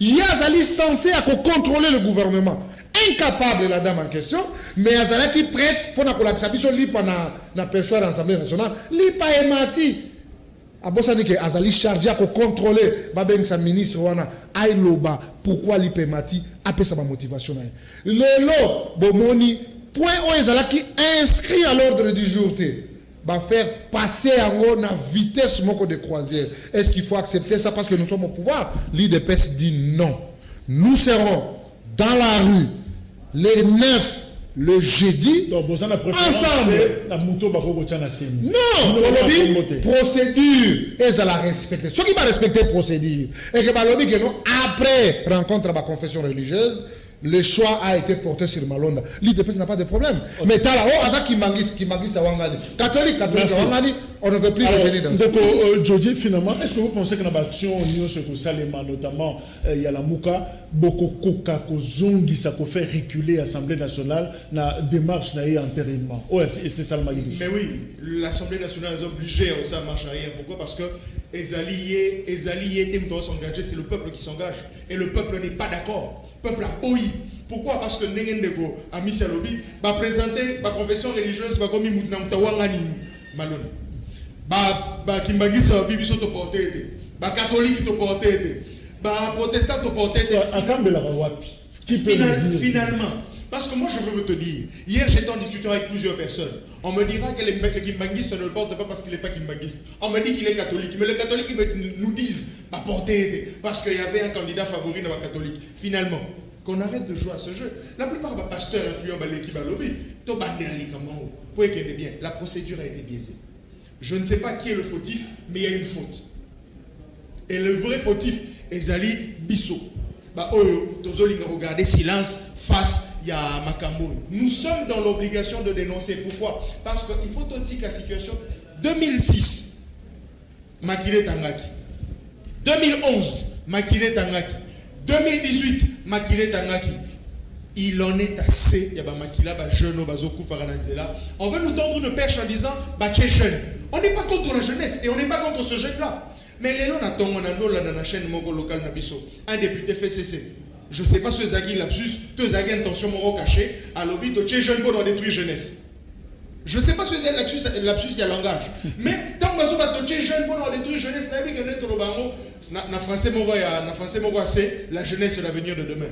Il azali censé à contrôler le gouvernement. Incapable la dame en question, mais azali qui prête pour na kolakisa biso lipa na perchoir à l'Assemblée nationale. Lipa emati. Abosani que azali chargé à contrôler babeng sa ministre wana ailoba pourquoi l'ipemati après sa motivation lelo bomoni point o ezala qui inscrit à l'ordre du jour va faire passer en na vitesse moko de croisière. Est-ce qu'il faut accepter ça parce que nous sommes au pouvoir? L'IDPS dit non. Nous serons dans la rue les 9 le jeudi, ensemble. Non, procédure, et à la respecter. Ceux qui vont respecter la procédure, et que non, après rencontre à la confession religieuse, le choix a été porté sur Malonda. L'IDPS n'a pas de problème. Okay. Mais t'as là-haut, Aza qui mangis à Wangani. Catholique à Wangani, on ne veut plus revenir dans ça. Jody, finalement, est-ce que vous pensez que dans l'action, notamment, il y a la Mouka, beaucoup Koka, Kozongi, ça peut faire reculer l'Assemblée nationale, la démarche d'enterrement. Oh, c'est ça le magnifique. Mais oui, l'Assemblée nationale est obligée à ça marche arrière. Pourquoi? Parce que les alliés s'engager, c'est le peuple qui s'engage. Et le peuple n'est pas d'accord. Le peuple a oui. Pourquoi? Parce que Nengendeko, à Michalobi, va présenter ma confession religieuse, va comme Moutnamtawangani, Malone. Bah, Kimbagisa, Bibiso te porter, bah, catholique te porter, bah, protestant te porter. Ensemble, la Wapi. Finalement. Parce que moi, je veux te dire, hier, j'étais en discussion avec plusieurs personnes. On me dira que les kimbanguistes ne le portent pas parce qu'il n'est pas kimbanguiste. On me dit qu'il est catholique. Mais les catholiques nous disent, bah, porter, parce qu'il y avait un candidat favori dans la catholique. Finalement, qu'on arrête de jouer à ce jeu. La plupart des pasteurs influents dans l'équipe à lobby, bien, la procédure a été biaisée. Je ne sais pas qui est le fautif, mais il y a une faute. Et le vrai fautif est Zali Bissot. Regardez, silence, face, il y a Makambo. Nous sommes dans l'obligation de dénoncer. Pourquoi? Parce qu'il faut tout dire la situation. 2006, Makile Tangaki. 2011, Makile Tangaki. 2018, Makile Tangaki. Il en est assez. Il y a Makila, jeune, on veut nous tendre une perche en disant, jeune. On n'est pas contre la jeunesse et on n'est pas contre ce jeune-là. Mais les gens on a la chaîne locale Nabiso. Un député fait cesser. Je ne sais pas si vous avez lapsus, si vous avez intention de cacher, à l'objet de tuer jeune pour détruire jeunesse. Je ne sais pas si vous avez lapsus, il y a langage. Mais tant que vous avez tué jeune pour détruire jeunesse, na français c'est la jeunesse et l'avenir de demain.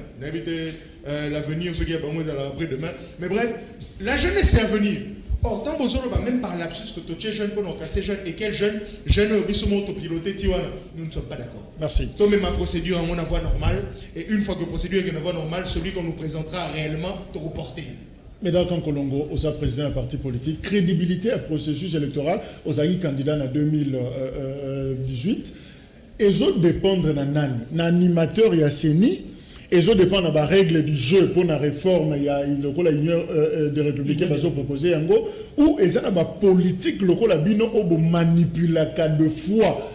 L'avenir, ce qui est après-demain. Mais bref, la jeunesse c'est l'avenir. Or, tant que vous avez même par lapsus que tu es jeune pour casser jeune et quel jeune autopiloté, nous ne sommes pas d'accord. Merci. Donc, ma procédure à mon voie normale, et une fois que la procédure est une voie normale, celui qu'on nous présentera réellement te reporter. Mesdames Colongo, aux président d'un parti politique, crédibilité à processus électoral, aux aïe candidats en 2018, et autres dépendent d'un animateur et CENI. Et ça dépend de la règle du jeu pour la réforme. Il y a l'union des républicains qui ont proposé ou il y a la politique locale qui manipule de fois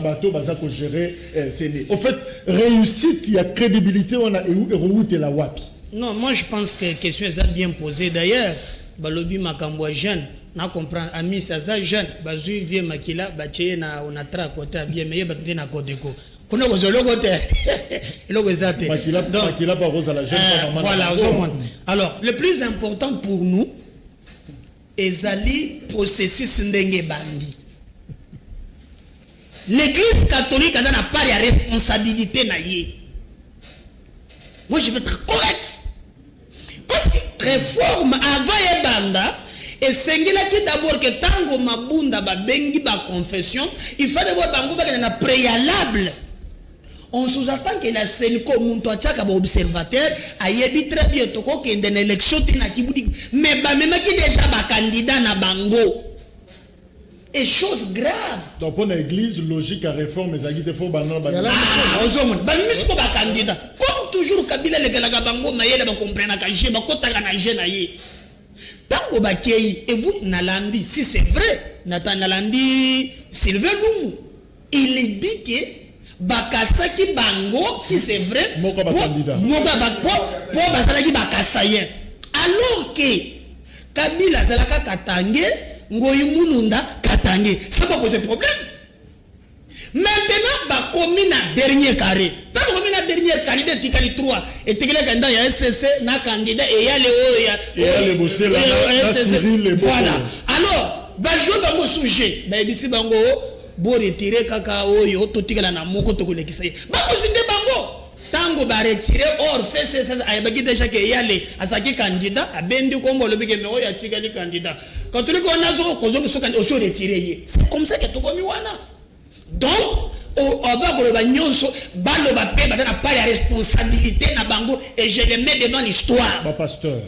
bateau qui gérer CENI. En fait, réussite, il y a crédibilité, on a et la wapi. Non, moi je pense que la question est bien posée. D'ailleurs, Balobi Makambo jeune, na comprend ami ça jeune, bazu vieux makila, baché na on a tra côté bien meilleur baté na côté ko. Voilà, alors le plus important pour nous est le processus ndenge bandi. L'église catholique n'a pas de responsabilité. Moi je vais être correct. Parce que réforme avant et banda, et c'est d'abord que tango mabunda ba bengi ba confession, il faut d'abord bango ba na préalable. On sous-attend que la scène comme un observateur aille très bien toko que dans l'élection tina kibudi mais ba même qui déjà ba candidat na bango et chose grave. Donc pour l'église logique à réforme les agite faut banan ba ba misko ba candidat comme toujours Kabila le galaga bango mayele ba comprendre ka je ba kotanga na je na ye tango ba kei et vous nalandi si c'est vrai Nathan Nalandi Sylvain Lumu il dit que Bakasaki bango, si c'est vrai, pour Basalaki Bakasayen. Alors que Kabila Zalaka Katange, Ngoyi Mulunda Katange, ça va poser problème. Maintenant, bah, commis na dernier carré. Tant que na dernier carré de Tikali 3, et Tikali Kanda, il y a SCC, na candidat, et il y a les bosser là, voilà. Alors, bah, je vais me sujet, bah, ici, bango. Bo retirer kaka oyo totikala na moko tokolekisa ye bakosinde bango tango ba retirer or c'est ayabaki déjà que yale asaki candidat abendi kombo lobike me oyo atikali candidat quand tu le connais kozo so retirer ye c'est comme ça que tokomi wana donc on va ko ba nyonso balo ba pe ba na pas la responsabilité na bango et je le mets devant l'histoire ba pasteur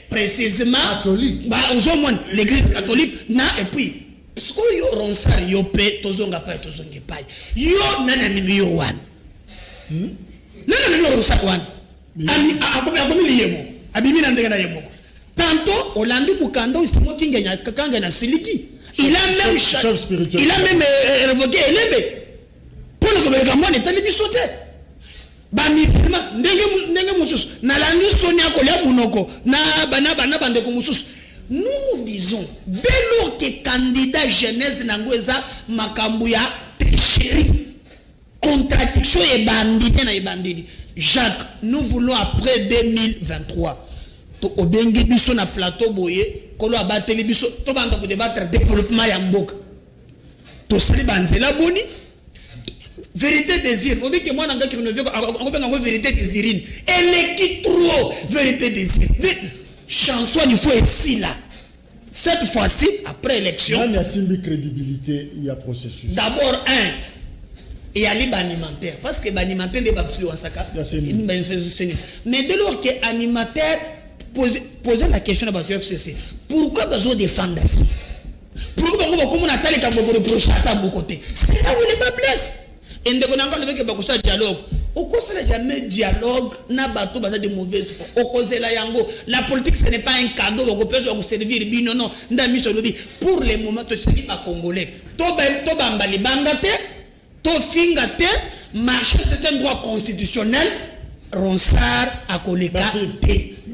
précisément catholique ba on l'église catholique na et puis parce que yo ronsar yo pe tozonga pa tozonge pa yo nana mimi yo wan nana mimi ronsar wan ami akomi liyemo abimi na ndenge na yemo tanto olandi mukanda usimo kingenya kakanga na siliki il a même révoqué Elebe pour le gouvernement de tali bisote ba musulman ndenge mususu nalandi sonia ko ya munoko na bana bandeko mususu. Nous disons, dès lors que candidat jeunesse n'angoueza makambuya tricherie, contradiction et bandité na bandidi. Jacques, nous voulons après 2023. To obengi biso na plateau boye, kolo abateli biso, to banda ko débattre développement ya mboka. To sali banzela boni. Vérité désir. On dit que moi n'anga qui ne veut pas vérité désirine. Elle est qui trop vérité désir. Chanson du faux ici là. Cette fois-ci, après élection. Il y a une crédibilité, il y a processus. D'abord, et aller animateur parce que animateur n'est pas influence mais dès lors que animateur poser la question à la FCC, pourquoi besoin de défendre? Pourquoi on a tel qu'on reproche à mon côté? C'est là où il est pas blesse. Et nous avons le dialogue. Au cause de jamais dialogue, n'a pas de mauvais. Au cause de la politique, ce n'est pas un cadeau. On peut se servir. Non, non. Pour le moment, tu ne pas congolais. Tobambali bangate, tofingate, marcher c'est un droit constitutionnel. Ronsard à Koleka.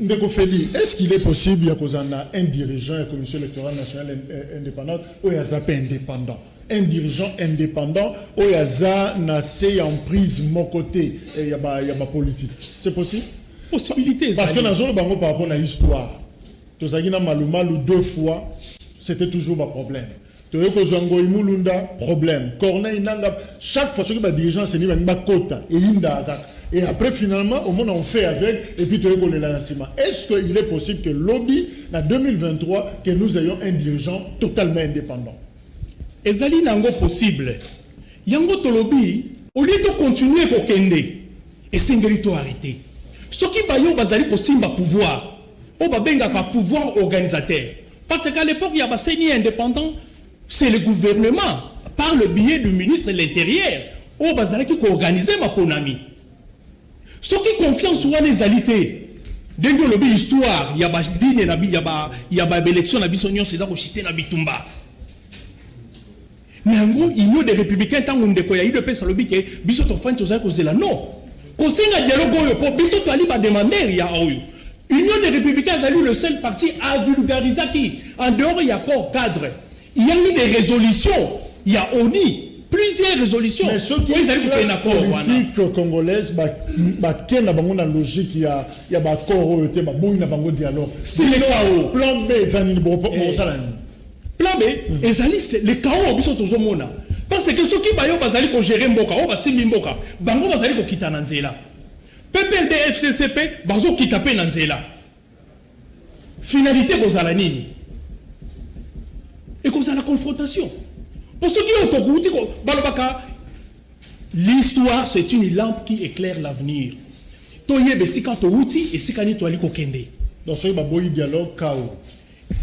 Ndeko Feli, est-ce qu'il est possible qu'il y ait un dirigeant de la Commission électorale nationale indépendante ou il y a indépendant? Un dirigeant indépendant ou il y a en prise mon côté et il y a ma politique. C'est possible? Possibilité. Parce que dans le bango par rapport à l'histoire, tu as dit Malumalu 2 fois, c'était toujours un problème. Tu as dit problème. Corneille Nanga, chaque fois que le dirigeant s'est dit quota et inda. Et après, finalement, au monde, on fait avec, et puis tu connais l'annoncement. Est-ce qu'il est possible que lobby, en 2023, que nous ayons un dirigeant totalement indépendant? Ezali nango possible. Yango to lobby, au lieu de continuer à kende, et singeli arrêter. Ce qui bayo bazali possible pouvoir, au babenga ka pouvoir organisateur. Parce qu'à l'époque, il y a un seigneur indépendant, c'est le gouvernement, par le biais du ministre de l'Intérieur, au bazali qui organise ma ponami. Ce qui confiance ou les alités, dès que le histoire, il y a il y a élection na bisonyon c'est ça ko chité na bitumba. Mais en gros, il y a des républicains tant on décoya il le pèse le bique biso to fan to za ko zela non. Ko singa dialogue yo po biso to ali ba demander il y a oyo. Union des républicains a eu le seul parti à vulgariser qui en dehors il y a corps cadre. Il y a eu des résolutions, il y a ONI. Plusieurs résolutions. Mais ceux qui ont la politique congolaise, il y a une logique, il y a un accord, il y a un dialogue. C'est le chaos. Plan B, Plan B, c'est le chaos. Parce que ceux qui vont gérer Mboka, Mboka, Bango vont quitter Nanzela. PPLD, FCCP, Bango quitter Nanzela. Finalité, Bozalanini. Et cause à la confrontation. Pour ceux qui ont l'histoire, c'est une lampe qui éclaire l'avenir. Donc, si quand tu outil et si quand tu as dit donc, c'est un dialogue chaos.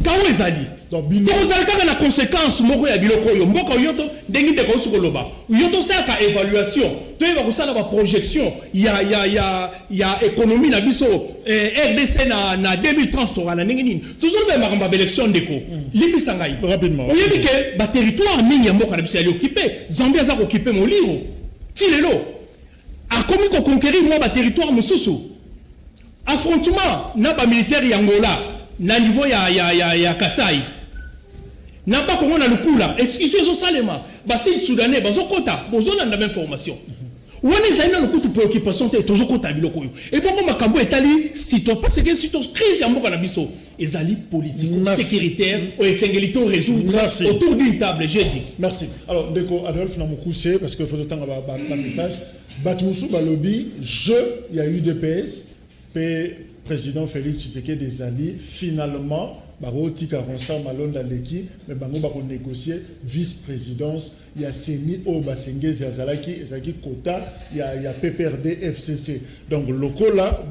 Chaos est ali. Donc, vous avez la conséquence, vous avez une évaluation. Tu as une projection. Il y a économie, RDC na 2030, toujours une élection d'éco. Rapidement. Vous avez dit que le territoire est occupé. Zambie a occupé mon livre. Tilelo. A comment conquérir le territoire Moussoussou. Affrontement, n'a pas militaire Angola. Na niveau ya Kasai. N'a pas comment on a le coup là. Excusez-moi salement. Bassin soudanais, bazo kota, bazo na même formation. On est allé dans le coup de préoccupation, toujours kota biloko. Et bon makambo etali sito parce que sito crise en boka na biso. Ezali politique, sécuritaire, ou esengélito résoudre autour d'une table, j'ai dit. Merci. Alors Deko Adolphe na mokuse parce que faut de temps ba message. Batmusu balobi, il y a eu DPS, président Félix Tshisekedi des alliés, finalement, Baroti Karonsa Malonda Leki, mais Bango Bako négocier vice-présidence, il y a Semi Obasenge Zazalaki, Ezaki Kota, il y a PPRD FCC. Donc, le là,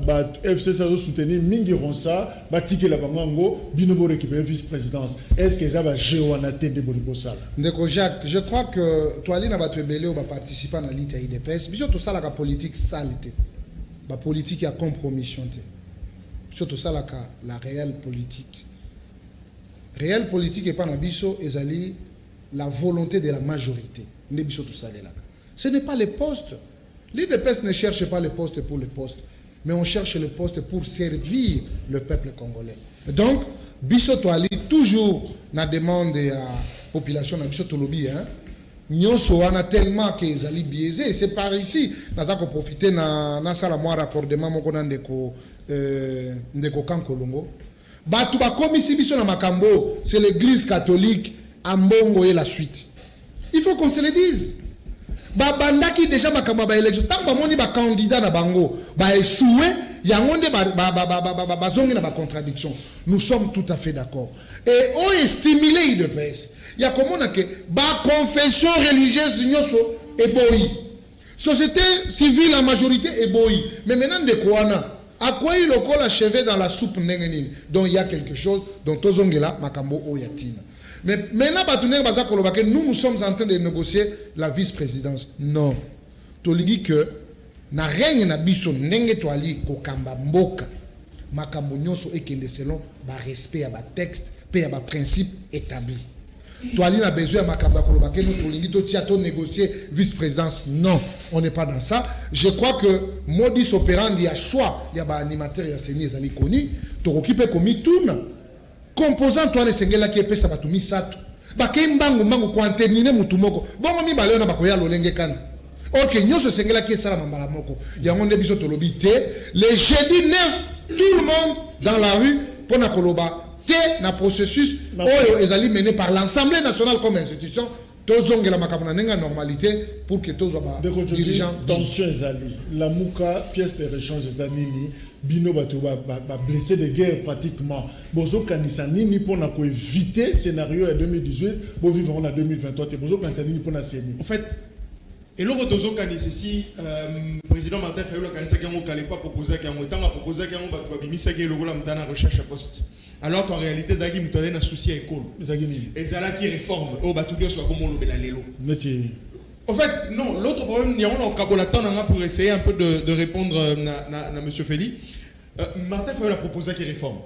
FCC a soutenu Mingi Ronsa, Batike la Bango, Binobo récupérer vice-présidence. Est-ce que ça va géoanaté de Bolibosala? Ndeko Jacques, je crois que toi, Lina va te belé ou va participer à la lutte IDPS. Bien tout ça, la politique saleté. La politique a compromission. Surtout ça, la réelle politique. Réelle politique et pas nabiso ezali la volonté de la majorité. Ce n'est pas les postes. L'IDPS ne cherche pas les postes pour les postes, mais on cherche les postes pour servir le peuple congolais. Donc, biso toali toujours na demande à la population na biso tolobi hein. Nyonso ana tellement que ezali biaisé, c'est par ici naza ko profiter na sala moi raccordement moko na ndeko Kankolongo. Batu ba komisi biso na makambo, c'est l'église catholique à Mbongo et la suite. Il faut qu'on se le dise. Ba banda qui déjà makambo ba élection, tant ba moni ba candidat na bango, ba échoué, yangonde ba zongi na ba contradiction. Nous sommes tout à fait d'accord. Et on est stimulé de presse. Il y a comment que ba confession religieuse nyoso et boyi. Société civile en majorité est boy. Mais maintenant, de quoi à quoi il a achevé dans la soupe nengenine. Donc il y a quelque chose dont Tozongela, Makambo, Oyatina. Mais maintenant, nous sommes en train de négocier la vice-présidence. Non. Tolingi que na règne na biso nenge toali kokamba mboka makambo nyonso ekende selon ba respect à ba texte pe à ba principe établi. Toali na besoin makamba koloba que nous tolingi to tia to négocier vice-présidence. Non, on n'est pas dans ça. Je crois que modus operandi a choix ya ba animateur ya seni ezali koni to okipe komi tuna composant toi ne sengela ki epesa batumi sato ba ke mbangu ko antenine mutu moko bongo mi balona ba koya lolenge kana. Ok, nous sommes là qui est ça, il y a un épisode de l'obité. Les jeudi 9, tout le monde dans la rue pour na koloba. Na processus est mené par l'Assemblée nationale comme institution. Tous ont la normalité pour que tous soient dirigeants. Tension ezali. La mouka pièce de rechange ezanini. Bino bato ba blessé de guerre pratiquement. Bozo kanisa nini pour na ko éviter scénario en 2018, bo vivre en 2023 et bozo kanisa nini pour na seni. En fait, et l'autre tozo kanisa ici président Martin Fayulu kanisa qui a pas proposé qui a proposé qui a bato babimisa qui logo la mtana recherche poste. Alors qu'en réalité daki mutade na souci école. Et zala qui réforme au bato dio soit comme on le lelo. En fait, non, l'autre problème, il y a un cabolaton pour essayer un peu de répondre à M. Feli. Martin Fayulu a proposé qu'il réforme.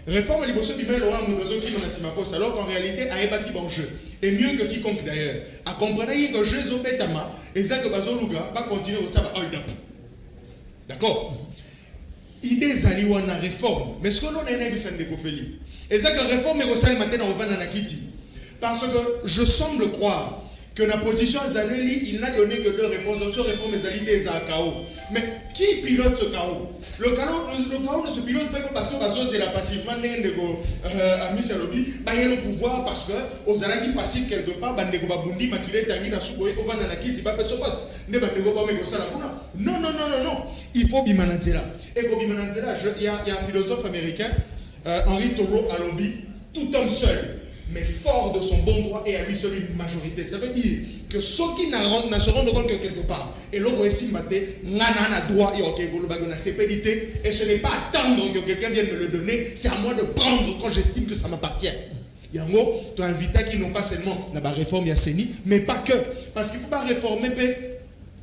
Réforme les bosses bimel aura un besoin qui m'en a poste, alors qu'en réalité, Aeba qui bon jeu. Et mieux que quiconque d'ailleurs. À comprendre que jeu zobetama, et ça que Bazoluga va continuer au savoir hold up. D'accord? Idée zaliwana réforme. Mais ce que l'on a dit, c'est que Feli. Et ça que réforme est au sein matin au Van Anakiti. Parce que je semble croire que la position Zanelli, il n'a donné que deux réponses. Sur réforme des alliés des chaos. Mais qui pilote ce chaos? Le chaos de ce pilote, c'est la passivement à Miss Alobi, il y a le pouvoir parce que aux alliés passifs quelque part, Babundi, Makile, Tangina, Souboy, Ovananaki, Tiba, Pessopas, non. Il faut Bimanantela. Et pour Bimanantela, il y a un philosophe américain, Henry Thoreau Alobi, tout homme seul, mais fort de son bon droit et à lui seul une majorité. Ça veut dire que ceux qui ne se rendent compte que quelque part, et l'autre est maté, n'a droit et na sécurité, et ce n'est pas attendre que quelqu'un vienne me le donner, c'est à moi de prendre quand j'estime que ça m'appartient. Yango, tu as invité qui n'ont pas seulement la réforme Yasseni, mais pas que. Parce qu'il ne faut pas réformer le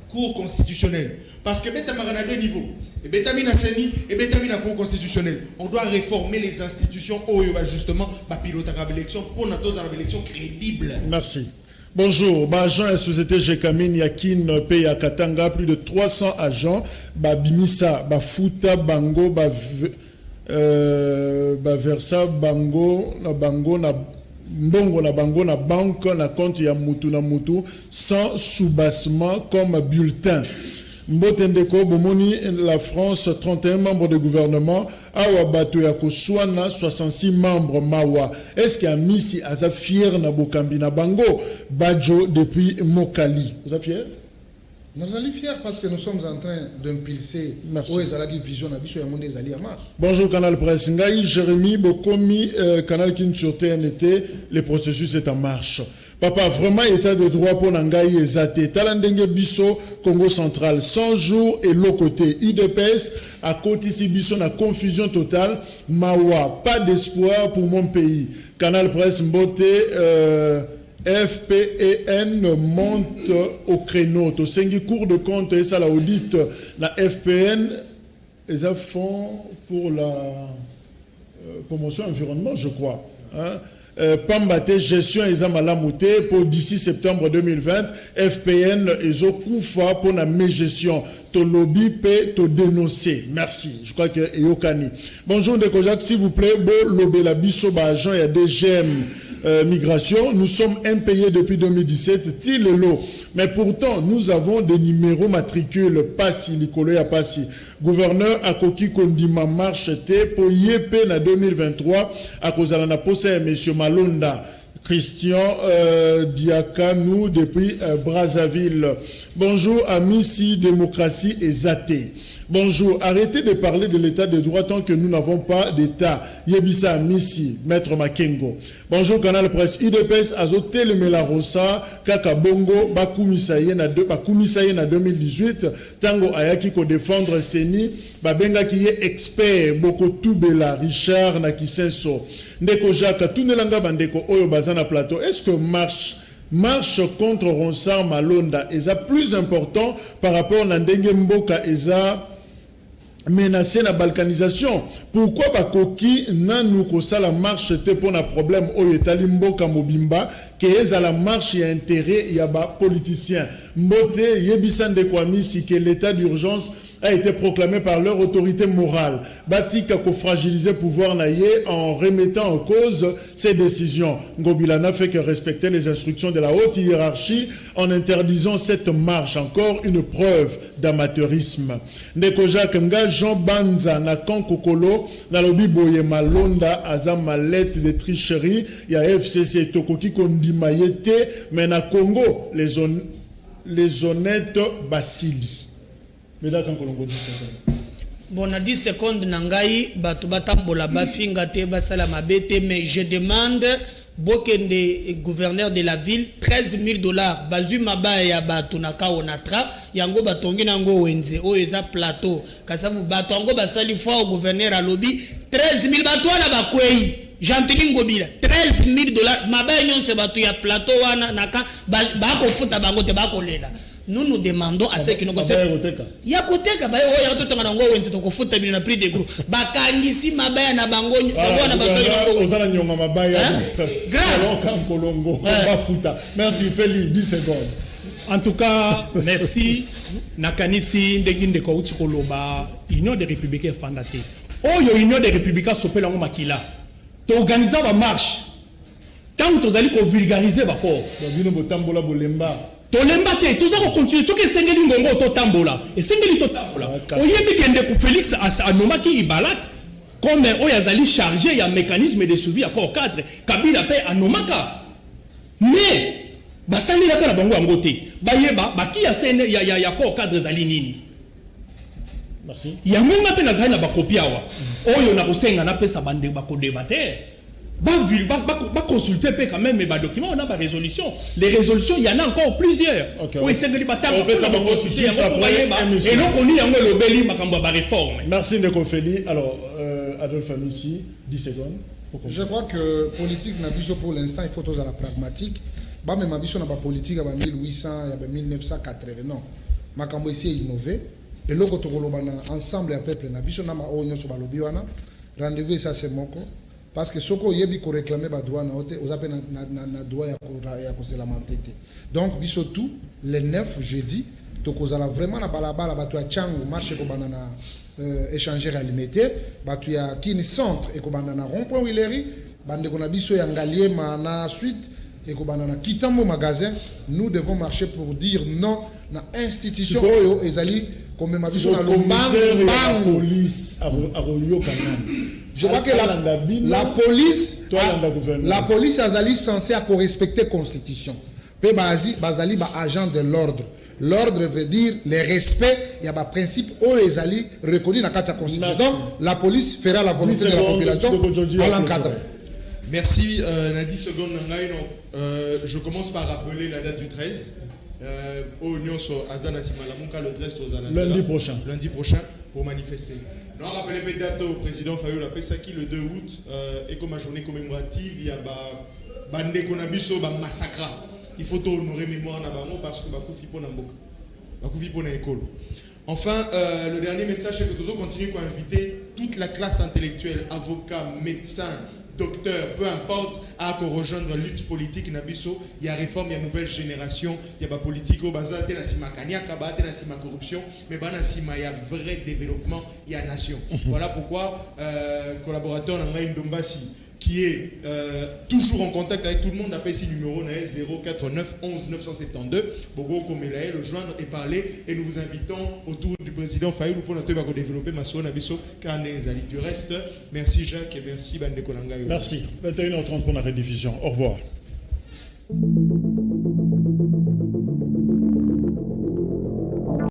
cours constitutionnel. Parce que Betamara a deux niveaux. Et Betamina Seni et Betamina cours constitutionnel. On doit réformer les institutions où il va justement piloter l'élection pour notre élection crédible. Merci. Bonjour, agent et société Jekamine Yakin Peya Katanga, plus de 300 agents, Bimisa, Bafuta, Bango, Versa, Bango, na Mbongo na bango na banque na compte ya mutu na mutu sans soubassement comme bulletin. Mbotendeko bomoni la France 31 membres de gouvernement awa bato ya koswana 66 membres mawa. Est-ce qu'il y a misi aza fier na bokambi na bango Badjo depuis Mokali. Vous êtes fier? Nous sommes fiers parce que nous sommes en train d'impulser vision Bonjour Canal Presse. Ngaï, Jérémy, Bokomi, Canal Kin sur TNT, le processus est en marche. Papa, vraiment état de droit pour Nangaï et Zate. Talandenge Bisso, Congo central, 100 jours et l'autre côté. IDPS, à côté si Bisso, na confusion totale. Mawa, pas d'espoir pour mon pays. Canal Presse, Mbote, FPN monte au créneau. Au 5 cours de compte et ça la audite la FPN ils font pour la promotion environnement je crois. Pambate gestion et malamuté pour d'ici septembre 2020 FPN et Koufa pour la gestion to lobby pe to dénoncer. Merci. Je crois que Eyokani. Bonjour Ndekojak s'il vous plaît bo lobé la biso ba agent il y a des GM migration, nous sommes impayés depuis 2017, Tilelo. Mais pourtant, nous avons des numéros matricules, Passi, Nicolo et Passi. Gouverneur Akoki Kondima marche pour YP na 2023, à cause de la pose M. Malonda. Christian Diakanou depuis Brazzaville. Bonjour, amis, si démocratie est zatée. Bonjour, arrêtez de parler de l'état de droit tant que nous n'avons pas d'état. Yebisa Missi, Maître Makengo. Bonjour, Canal Presse. UDPS azoté le Melarosa, Kaka Bongo, Bakumisaye na 2018. Tango Ayaki ko défendre Seni, Babenga qui est expert, Boko Tubela, Richard Nakisenso. Ndeko Jacques, Tunelanga Bandeko Oyo Bazana Plateau. Est-ce que marche contre Ronsard Malonda est plus important par rapport à Ndenge Mboka Eza menacé la balkanisation? Pourquoi Bakoki nanou kosa la marche te pour un problème au Yetali Mboka Mobimba que eza la marche y a intérêt y a ba politicien Mbote Yebisande Kwamisi que l'état d'urgence a été proclamé par leur autorité morale. Batika ko fragiliser pouvoir naïe en remettant en cause ces décisions. Ngobilana fait que respecter les instructions de la haute hiérarchie en interdisant cette marche. Encore une preuve d'amateurisme. Ndeko Jacques Nga Jean Banza na Kankokolo na lobi boye Malonda aza malette de tricherie ya FCC Tokoki kondima yete mais na Congo les honnêtes basili. Bon, on a 10 secondes nangai batu batambola bafinga te basala mabete, mais je demande bokende gouverneur de la ville $13,000 bazu mabaya batu naka onatra yango batongi nango wenze o eza plateau kasavu batu yango basali fois au gouverneur a lobby $13,000 batu na bakwei Jantini Ngobila $13,000 mabaya nyonse batu ya plateau wana naka bako futa bango te bako lela. Nous nous demandons à ceux qui nous concernent. Il y a côté que bah oh il y a tout un ango où on fout bien na prix des gros. Bakangisi mabaya na bango na basolo. Ozala nyonga mabaya. Grave. Kolongo. Bafuta. Merci Feli 10 secondes. En tout cas, merci. Nakanisi ndeginde ko uti koloba Union des Républicains fandate. Oyo Union des Républicains sopela ngo makila. To organiser ba marche. Tant to zali ko vulgariser ba corps. Bino botambola bolemba. Tolemba te tout ça continue ce que sengeli ngongo to tambola et sengeli to tambola oyebi kende ku Félix anomaki ibalak comme oyazali chargé ya mécanisme de suivi à corps 4 Kabila pe anomaka mais basali la kana bango angote bayeba baki ya sene ya corps 4 zali nini. Merci ya munga pe nazali na bakopia wa oyo na kosenga na pesa bande bako débattre. Va consulter quand même mes documents, on a ma résolution. Les résolutions, il y en a encore plusieurs. Oui, c'est que les batailles. Et donc on y a le Béli Makamba réforme. Merci Ndeko Feli. Alors, Adolphe Amissi, 10 secondes. Je crois que politique n'a pas pour l'instant, il faut tous à la pragmatique. Bah, mais ma vision n'a pas politique à 1800 et 1980. Non. Makambo ici est innové. Et l'autre, ensemble, le peuple n'a pas ma oignon sur le rendez-vous, ça c'est mon corps. Parce que ce qu'on y a dit qu'on réclamait la douane, on a appelé la douane à la mentalité. Donc, surtout, le 9 jeudi, donc on a vraiment la balabala, on a changu, marché qu'on a échangé à limiter, on a kini centre et qu'on a rond-point Willery, on a biso yangalier na suite et qu'on a quitté mon magasin. Nous devons marcher pour dire non à l'institution ezali comme ma biso na la police à Rolio Kanani. Je crois que la police azali censée respecter la constitution. Pe bazali ba agent de l'ordre. L'ordre veut dire le respect, il y a un principe où les alliés reconnus dans la constitution. Donc la police fera la volonté de la population à l'encadrer. Merci Nadi seconde. Je commence par rappeler la date du 13. Le 13 lundi prochain pour manifester. Nous rappelons les dates au président Fayou la Pesaki le 2 août et comme une journée commémorative il y a bande konabiso ba massacre. Il faut honorer mémoire na bango parce que bakufi pona mboka. Bakufi pona école. Enfin le dernier message c'est que nous continuons à inviter toute la classe intellectuelle, avocats, médecins, docteur, peu importe, à rejoindre la lutte politique Nabiso, il y a réforme, il y a nouvelle génération, il y a politique, il y a corruption, mais il y a vrai développement, il y a nation. Voilà pourquoi collaborateur Nangaï Ndombasi, qui est toujours en contact avec tout le monde, appelle ici numéro 049 11 972, Bogo Komelae, le joindre et parler, et nous vous invitons autour du président Fayou pour nous développer ma soeur Nabiso, Kanezali. Du reste, merci Jacques et merci Bande Kolanga. Merci. 21h30 pour la rediffusion. Au revoir.